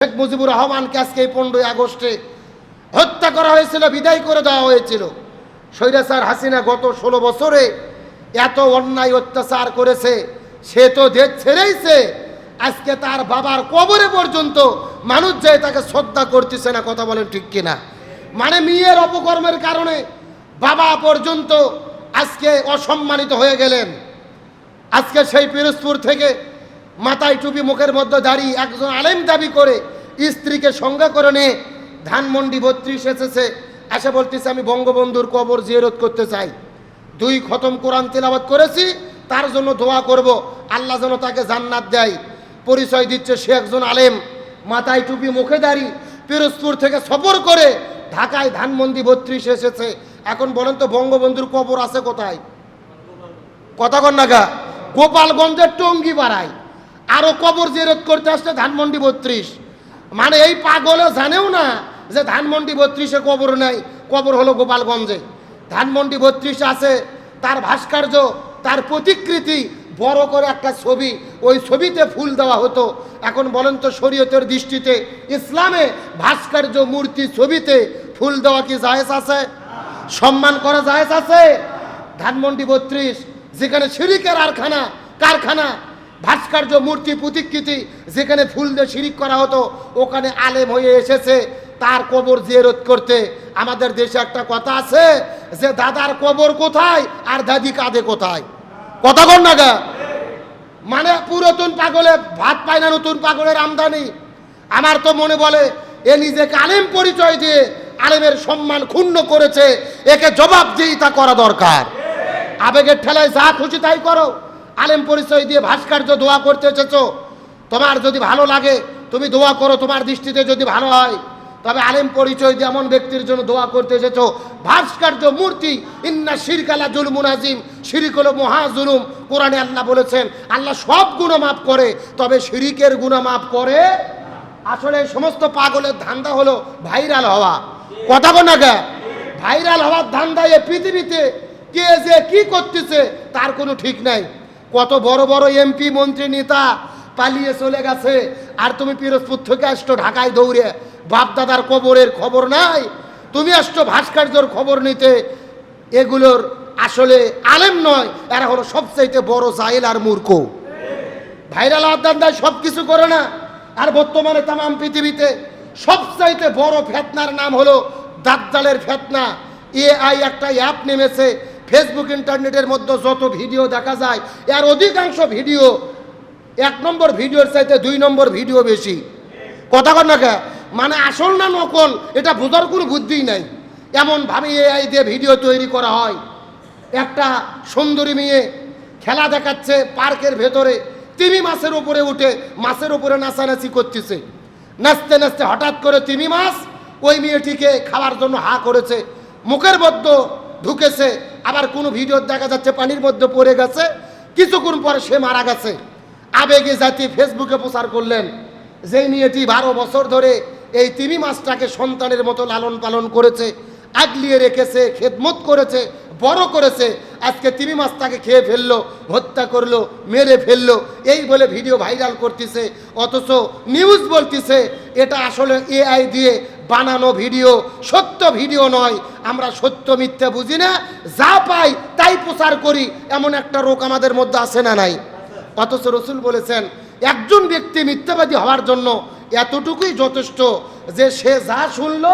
শেখ মুজিবুর রহমানকে আজকে 15 আগস্টে হত্যা করা হয়েছিল, বিদায় করে দেওয়া হয়েছিল। স্বৈরাচার হাসিনা গত 16 বছরে এত অন্যায় অত্যাচার করেছে, সে তো দেশ ছেড়েইছে। আজকে তার বাবার কবরে পর্যন্ত মানুষ যায় তাকে শ্রদ্ধা করতেছে না। কথা বলেন ঠিক কিনা? মানে মেয়ের অপকর্মের কারণে বাবা পর্যন্ত আজকে অসম্মানিত হয়ে গেলেন। আজকে সেই পিরোজপুর থেকে মাথায় টুপি, মুখের মধ্যে দাঁড়িয়ে একজন আলেম দাবি করে স্ত্রীকে সঙ্গে করে নিয়ে ধানমন্ডি 32 এসেছে। এসে বলতেছে আমি বঙ্গবন্ধুর কবর জিয়ারত করতে চাই, 2 খতম কোরআন তিলাওয়াত করেছি, তার জন্য দোয়া করব, আল্লাহ যেন তাকে জান্নাত দেয়। পরিচয় দিচ্ছে সে একজন আলেম, মাথায় টুপি, মুখে দাঁড়িয়ে পিরোজপুর থেকে সফর করে ঢাকায় ধানমন্ডি 32 এসেছে। এখন বলেন তো বঙ্গবন্ধুর কবর আছে কোথায়? কথা কন না গা? গোপালগঞ্জের টঙ্গি পাড়ায়। আরো কবর জিয়ারত করতে আসছে ধানমন্ডি 32। মানে এই পাগলে জানেও না যে ধানমন্ডি 32-এ কবর নাই, কবর হলো গোপালগঞ্জে। ধানমন্ডি 32 আছে, তার ভাস্কর্য, তার প্রতিকৃতি, বড় করে একটা ছবি, ওই ছবিতে ফুল দেওয়া হতো। এখন বলেন তো শরীয়তের দৃষ্টিতে ইসলামে ভাস্কর্য, মূর্তি, ছবিতে ফুল দেওয়া কি জায়েজ আছে? সম্মান করা জায়েজ আছে? ধানমন্ডি 32 যেখানে শিরিকের কারখানা, ভাস্কর্য, মূর্তি, প্রতিকৃতি, যেখানে ফুল দিয়ে শিরিক করা হতো, ওখানে আলেম হয়ে এসেছে তার কবর জিয়ারত করতে। আমাদের দেশে একটা কথা আছে যে দাদার কবর কোথায় আর দাদি কাঁধে কোথায়। কথা কন না গা? মানে পুরাতন পাগলে ভাত পায় না, নতুন পাগলের আমদানি। আমার তো মনে বলে এ নিজেকে আলেম পরিচয় দিয়ে আলেমের সম্মান ক্ষুণ্ণ করেছে, একে জবাবদিহিতা করা দরকার। আবেগের ঠেলায় যা খুশি তাই করো। আলেম পরিচয় দিয়ে ভাস্কর্য দোয়া করতে এসেছো, তোমার যদি ভালো লাগে তুমি দোয়া করো, তোমার দৃষ্টিতে যদি ভালো হয়। তবে আলেম পরিচয় দিয়ে এমন ব্যক্তির জন্য দোয়া করতে এসেছো, ভাস্কর্য, মূর্তি, ইন্না শিরকা লা জুলমুন আযীম, শিরিক হলো মহা জুলুম। কোরআনে আল্লাহ বলেছেন আল্লাহ সব গুনাহ মাফ করে, তবে শিরিকের গুনাহ মাফ করে। আসলে সমস্ত পাগলের ধান্দা হলো ভাইরাল হওয়া। কথা বল না গা? ভাইরাল হওয়ার ধান্দায় পৃথিবীতে কে যে কি করতেছে তার কোনো ঠিক নাই। কত বড় বড় এমপি, মন্ত্রী, নেতা পালিয়ে চলে গেছে, আর তুমি পিরোজপুর থেকে আসছো ঢাকায় দৌড়ে। বাপ দাদার কবরের খবর নাই, তুমি আসছো ভাস্কর্যর খবর নিতে। এগুলোর আসলে আলেম নয়, এরা হলো সবচাইতে বড় জাহেল আর মূর্খ। ভাইরাল হওয়ার ধান্দায় সব কিছু করে না। আর বর্তমানে তামাম পৃথিবীতে সবচাইতে বড় ফেতনার নাম হলো দাজ্জালের ফেতনা। AI একটা অ্যাপ নেমেছে, ফেসবুক, ইন্টারনেটের মধ্যে যত ভিডিও দেখা যায় এর অধিকাংশ ভিডিও 1 নম্বর ভিডিওর চাইতে 2 নম্বর ভিডিও বেশি। কথা কর না কে? মানে আসল না নকল এটা বোঝার কোনো বুদ্ধিই নাই। এমনভাবে AI দিয়ে ভিডিও তৈরি করা হয়। একটা সুন্দরী মেয়ে খেলা দেখাচ্ছে পার্কের ভেতরে, তিমি মাছের উপরে উঠে মাছের উপরে নাচানাচি করতেছে। নাচতে নাচতে হঠাৎ করে তিমি মাছ ওই মেয়েটিকে খাওয়ার জন্য হা করেছে, মুখের মধ্যে ঢুকেছে। আবার কোনো ভিডিও দেখা যাচ্ছে পানির মধ্যে পড়ে গেছে, কিছুক্ষণ পরে সে মারা গেছে। আবেগে জাতি ফেসবুকে প্রচার করলেন যে মেয়েটি 12 বছর ধরে এই তিমি মাছটাকে সন্তানের মতো লালন পালন করেছে, আগলিয়ে রেখেছে, খেদমত করেছে, বড় করেছে, আজকে তিমি মাছটাকে খেয়ে ফেললো, হত্যা করলো, মেরে ফেললো, এই বলে ভিডিও ভাইরাল করতেছে। অথচ নিউজ বলতেছে এটা আসলে AI দিয়ে বানানো ভিডিও, সত্য ভিডিও নয়। আমরা সত্য মিথ্যা বুঝি না, যা পাই তাই প্রচার করি, এমন একটা রোগ আমাদের মধ্যে আছে না নাই? অথচ রসুল বলেছেন একজন ব্যক্তি মিথ্যাবাদী হওয়ার জন্য এতটুকুই যথেষ্ট যে সে যা শুনলো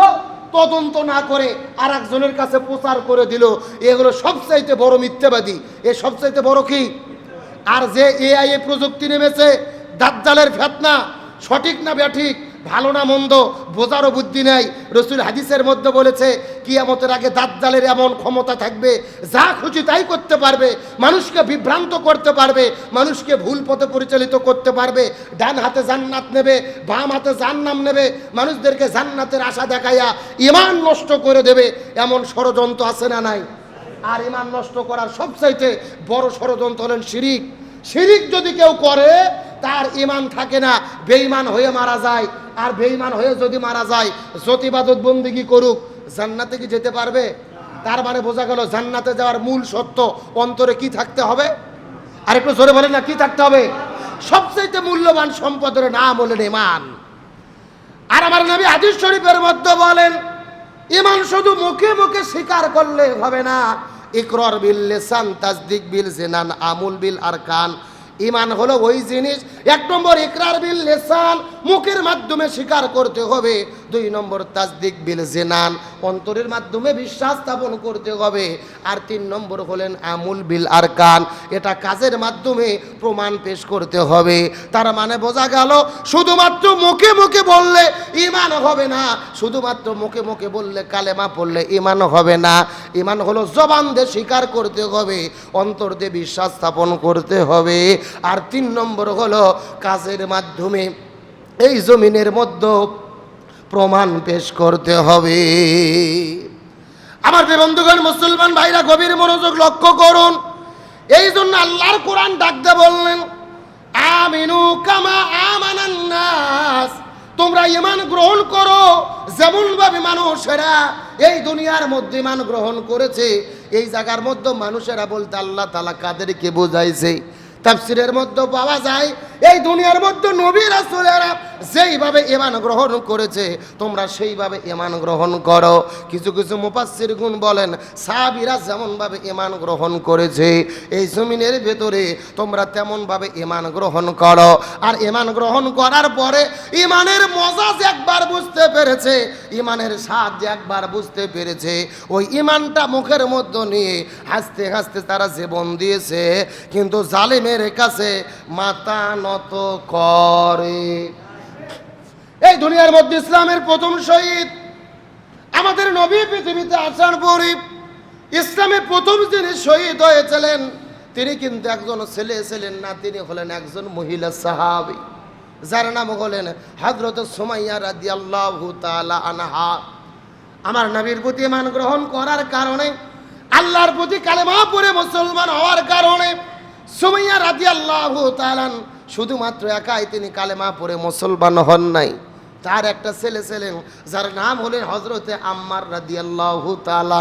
তদন্ত না করে আর একজনের কাছে প্রচার করে দিল। এগুলো সবচাইতে বড় মিথ্যাবাদী। এ সবচাইতে বড় কি? আর যে AI প্রযুক্তি নেমেছে, দাজ্জালের ফেতনা, সঠিক না ব্যাঠিক, ভালো না মন্দ বোঝারও বুদ্ধি নাই। রসুল হাদিসের মধ্যে বলেছে কিয়ামতের আগে দাজ্জালের এমন ক্ষমতা থাকবে যা খুশি তাই করতে পারবে, মানুষকে বিভ্রান্ত করতে পারবে, মানুষকে ভুল পথে পরিচালিত করতে পারবে। ডান হাতে জান্নাত নেবে, বাম হাতে জাহান্নাম নেবে, মানুষদেরকে জান্নাতের আশা দেখাইয়া ঈমান নষ্ট করে দেবে। এমন ষড়যন্ত্র আছে না নাই? আর ঈমান নষ্ট করার সবচাইতে বড় ষড়যন্ত্র হলেন শিরিক। শিরিক যদি কেউ করে তার ঈমান থাকে না, বেঈমান হয়ে মারা যায়। আর বেঈমান হয়ে যদি মারা যায়, যত ইবাদত বন্দেগী করুক, জান্নাতে কি যেতে পারবে? তার মানে বোঝা গেল জান্নাতে যাওয়ার মূল সত্য অন্তরে কি থাকতে হবে? আর একটু জোরে বলেন না, কি থাকতে হবে? সবচাইতে মূল্যবান সম্পদের নাম হলেন ঈমান। নবী হাদিস শরীফের মধ্যে বলেন, ঈমান শুধু মুখে মুখে স্বীকার করলে হবে না, ইকরার বিল লিসান, তাসদিক বিল জিনান, আমল বিল আরকান। ঈমান হলো ওই জিনিস, এক নম্বর ইকরার বিল লিসান, মুখের মাধ্যমে স্বীকার করতে হবে। দুই নম্বর তাসদিক বিল জিনান, অন্তরের মাধ্যমে বিশ্বাস স্থাপন করতে হবে। আর তিন নম্বর হলেন আমল বিল আরকান, এটা কাজের মাধ্যমে প্রমাণ পেশ করতে হবে। তার মানে বোঝা গেল শুধুমাত্র মুখে মুখে বললে ঈমান হবে না, শুধুমাত্র মুখে মুখে বললে কালেমা পড়লে ঈমান হবে না। ঈমান হলো জবান দিয়ে স্বীকার করতে হবে, অন্তর দিয়ে বিশ্বাস স্থাপন করতে হবে। আর তিন নম্বর হলো কাজের মাধ্যমে এই জমিনের মধ্যে প্রমাণ পেশ করতে হবে। আমার বন্ধুগণ, মুসলমান ভাইরা গভীর মনোযোগ লক্ষ্য করুন। এই জন্য আল্লাহর কোরআন ডাকতে বললেন, আমিনু কামা আমানান নাস, তোমরা ঈমান গ্রহণ করো যেমন ভাবে মানুষেরা এই দুনিয়ার মধ্যে ঈমান গ্রহণ করেছে। এই জায়গার মধ্যে মানুষেরা বলতে আল্লাহ তাআলা কাদেরকে বোঝাইছে? তাফসীরের মধ্যে পাওয়া যায় এই দুনিয়ার মধ্যে নবী রাসূলেরা যেইভাবে ঈমান গ্রহণ করেছে তোমরা সেইভাবে ঈমান গ্রহণ করো। কিছু কিছু মুফাসসিরগণ বলেন সাহাবীরা যেমনভাবে ঈমান গ্রহণ করেছে এই জমিনের ভেতরে তোমরা তেমনভাবে ঈমান গ্রহণ করো। আর ঈমান গ্রহণ করার পরে ঈমানের মজা যে একবার বুঝতে পেরেছে, ঈমানের স্বাদ যে একবার বুঝতে পেরেছে, ওই ঈমানটা মুখের মধ্যে নিয়ে হাসতে হাসতে তারা জীবন দিয়েছে, কিন্তু জালেমের কাছে মাথা নত করে। এই দুনিয়ার মধ্যে ইসলামের প্রথম শহীদ আমাদের নবী পৃথিবীতে আসার পরে ইসলামের প্রথম যিনি শহীদ হয়েছিলেন তিনি কিন্তু একজন ছেলে ছিলেন না, তিনি হলেন একজন মহিলা সাহাবী, যার নাম হলেন হযরত সুমাইয়া রাদিয়াল্লাহু তাআলা আনহা। আমার নবীর প্রতি ঈমান গ্রহণ করার কারণে, আল্লাহর প্রতি কালেমা পড়ে মুসলমান হওয়ার কারণে সুমাইয়া রাদিয়াল্লাহু তাআলা শুধুমাত্র একাই তিনি কালেমা পড়ে মুসলমান হন নাই, তার একটা ছেলে ছিলেন যার নাম হলেন হযরতে আম্মার রাদিয়াল্লাহু তাআলা।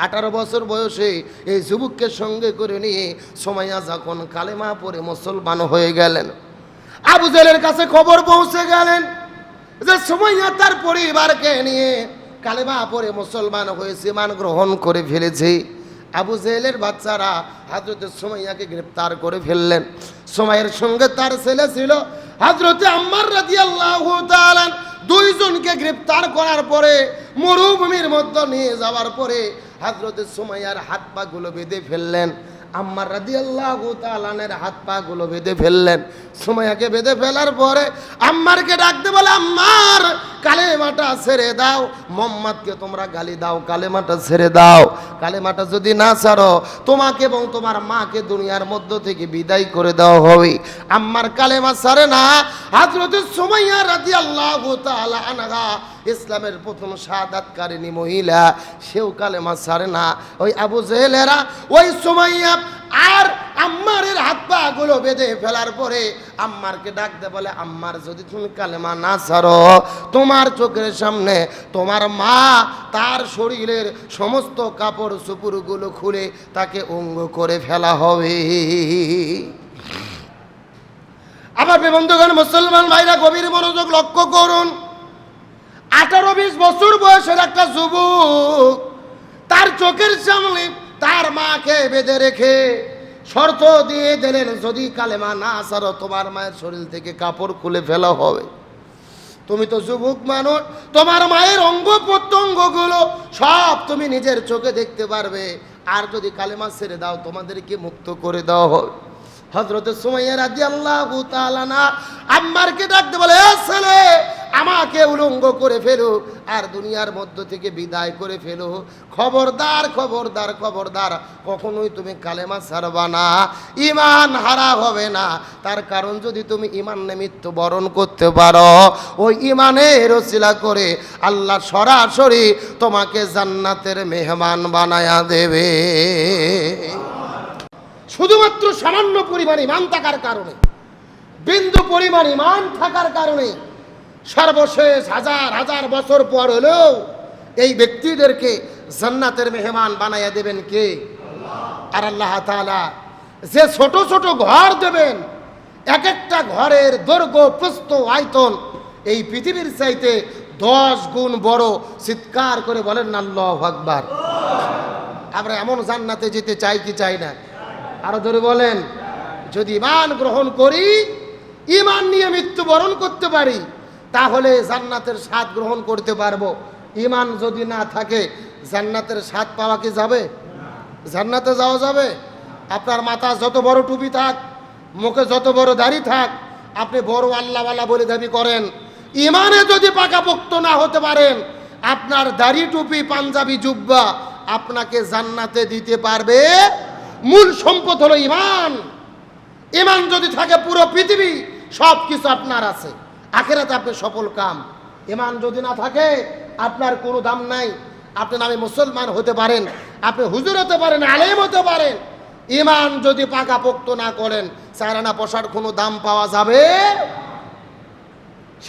18 বছর বয়সে এই যুবককে সঙ্গে করে নিয়ে সুমাইয়া যখন কালেমা পড়ে মুসলমান হয়ে গেলেন, আবু জেহেলের কাছে খবর পৌঁছে গেলেন যে সুমাইয়া তার পরিবারকে নিয়ে কালেমা পড়ে মুসলমান হয়েছে, ঈমান গ্রহণ করে ফেলেছে। আবু জেহেলের বাচ্চারা হযরত সুমাইয়াকে গ্রেফতার করে ফেললেন। সুমাইয়ার সঙ্গে তার ছেলে ছিল হযরতে আম্মার রাদিয়াল্লাহু তাআলা। দুইজনকে গ্রেফতার করার পরে মরুভূমির মধ্যে নিয়ে যাওয়ার পরে হযরতে সুমাইয়ার হাত পা গুলো বেঁধে ফেললেন। আম্মার রাদিয়াল্লাহু তাআলার হাত পা গুলো বেঁধে ফেললেন। সুমাইয়াকে বেঁধে ফেলার পরে আম্মারকে ডাকতে বলে, আম্মার কালেমাটা ছেড়ে দাও, মুহাম্মদকে তোমরা গালি দাও, কালেমাটা ছেড়ে দাও। কালেমাটা যদি না ছাড়ো তোমাকে এবং তোমার মাকে দুনিয়ার মধ্য থেকে বিদায় করে দেওয়া হবে। আম্মার কালেমা ছাড়ে না। হযরত সুমাইয়া রাদিয়াল্লাহু তাআলা আনহা ইসলামের প্রথম শাহাদাতকারিনী মহিলা, সেও কালেমা ছাড়ে না। ওই আবু জেহেলেরা ওই সুমাইয়া আর আম্মারের হাত পা গুলো বেঁধে ফেলার পরে আম্মারকে ডাকতে বলে, আম্মার যদি তুমি কালেমা না ছাড়ো তোমার চোখের সামনে তোমার মা তার শরীরের সমস্ত কাপড় চোপড়গুলো খুলে তাকে অঙ্গ করে ফেলা হবে। আমার বন্ধুগণ, মুসলমান ভাইরা গভীর মনোযোগ লক্ষ্য করুন। 18-20 বছর বয়সের একটা যুবক তার চোখের সামনে তার মাকে বেঁধে রেখে শর্ত দিয়ে দিলেন, যদি কালেমা না ছাড়ো তোমার মায়ের শরীর থেকে কাপড় খুলে ফেলা হবে। তুমি তো যুবক মানুষ, তোমার মায়ের অঙ্গ প্রত্যঙ্গগুলো সব তুমি নিজের চোখে দেখতে পারবে, আর যদি কালেমা ছেড়ে দাও তোমাদেরকে মুক্ত করে দেওয়া হবে। হযরত সুমাইয়া রাদিয়াল্লাহু তাআলা আম্মারকে ডাকতে বলে, এ ছেলে আমাকে উলঙ্গ করে ফেলো আর দুনিয়ার মধ্য থেকে বিদায় করে ফেলো। খবরদার খবরদার খবরদার, কখনোই তুমি কালেমা ছাড়বা না, ঈমান হারা হবে না। তার কারণ যদি তুমি ঈমান নিয়ে মৃত্যুবরণ করতে পারো, ওই ঈমানের ওসিলা করে আল্লাহ সরাসরি তোমাকে জান্নাতের মেহমান বানায়া দেবে। শুধুমাত্র সামান্য পরিমাণ ঈমান থাকার কারণে, বিন্দু পরিমাণ ঈমান থাকার কারণে সর্বশেষ হাজার হাজার বছর পর হলেও এই ব্যক্তিদেরকে জান্নাতের মেহমান বানাইয়া দেবেন কে? আর আল্লাহ তাআলা যে ছোট ছোট ঘর দেবেন, এক একটা ঘরের দৈর্ঘ্য প্রস্থ আয়তন এই পৃথিবীর চাইতে 10 গুণ বড়। চিৎকার করে বলেন না আল্লাহু আকবার। আমরা এমন জান্নাতে যেতে চাই কি চাই না? আরো জোরে বলেন। যদি ঈমান গ্রহণ করি, ঈমান নিয়ে মৃত্যুবরণ করতে পারি, তাহলে জান্নাতের স্বাদ গ্রহণ করতে পারবো। ঈমান যদি না থাকে, জান্নাতের স্বাদ পাওয়া কি যাবে? জান্নাতে যাওয়া যাবে? আপনার মাথা যত বড় টুপি থাক, মুখে যত বড় দাড়ি থাক, আপনি বড় আল্লাহওয়ালা বলে দাবি করেন, ঈমানে যদি পাকাপোক্ত না হতে পারেন, আপনার দাড়ি টুপি পাঞ্জাবি জুব্বা আপনাকে জান্নাতে দিতে পারবে? মূল সম্পদ হলো ঈমান। ঈমান যদি থাকে, পুরো পৃথিবী সব কিছু আপনার আছে, আখিরাতে আপনি সফল কাম। ঈমান যদি না থাকে, আপনার কোনো দাম নাই। আপনি নামে মুসলমান হতে পারেন, আপনি হুজুর হতে পারেন, আলেম হতে পারেন, ঈমান যদি পাকাপোক্ত না করেন, চারানা পয়সার কোনো দাম পাওয়া যাবে